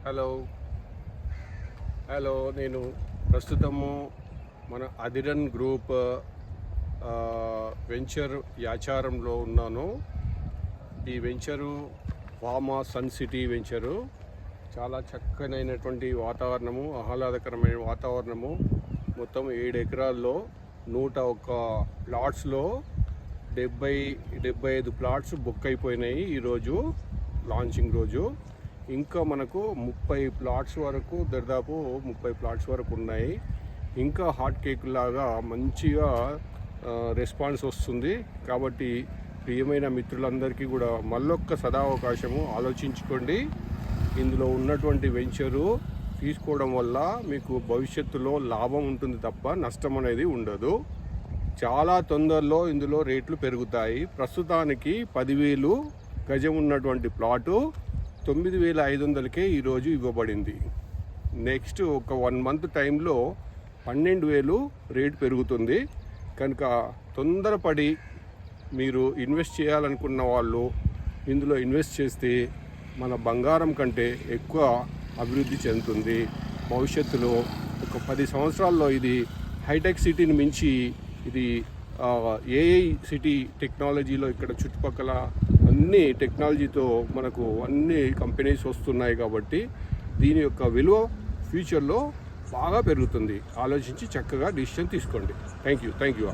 Hello నేను ప్రస్తుతము మన అదిరన్ గ్రూప్ వెంచర్ యాచారంలో ఉన్నాను. ఈ వెంచరు వామా సన్ సిటీ వెంచరు. చాలా చక్కనైనటువంటి వాతావరణము, ఆహ్లాదకరమైన వాతావరణము. మొత్తం 7 ఎకరాల్లో 101 ప్లాట్స్లో 75 ప్లాట్స్ బుక్ అయిపోయినాయి ఈరోజు లాంచింగ్ రోజు. ఇంకా మనకు 30 ప్లాట్స్ వరకు, దాదాపు 30 ప్లాట్స్ వరకు ఉన్నాయి. ఇంకా హాట్ కేక్ లాగా మంచిగా రెస్పాన్స్ వస్తుంది. కాబట్టి ప్రియమైన మిత్రులందరికీ కూడా మళ్ళొక్క సదావకాశము ఆలోచించుకోండి. ఇందులో ఉన్నటువంటి వెంచరు తీసుకోవడం వల్ల మీకు భవిష్యత్తులో లాభం ఉంటుంది తప్ప నష్టం అనేది ఉండదు. చాలా తొందరలో ఇందులో రేట్లు పెరుగుతాయి. ప్రస్తుతానికి 10,000 గజం ఉన్నటువంటి ప్లాటు 9,500కే ఈరోజు ఇవ్వబడింది. నెక్స్ట్ ఒక 1 మంత్ టైంలో 12,000 రేటు పెరుగుతుంది. కనుక తొందరపడి మీరు ఇన్వెస్ట్ చేయాలనుకున్న వాళ్ళు ఇందులో ఇన్వెస్ట్ చేస్తే మన బంగారం కంటే ఎక్కువ అభివృద్ధి చెందుతుంది. భవిష్యత్తులో ఒక 10 సంవత్సరాల్లో ఇది హైటెక్ సిటీని మించి ఇది ఏఐ సిటీ టెక్నాలజీలో ఇక్కడ చుట్టుపక్కల అన్ని టెక్నాలజీతో మనకు అన్ని కంపెనీస్ వస్తున్నాయి. కాబట్టి దీని యొక్క విలువ ఫ్యూచర్లో బాగా పెరుగుతుంది. ఆలోచించి చక్కగా డిసిషన్ తీసుకోండి. Thank you.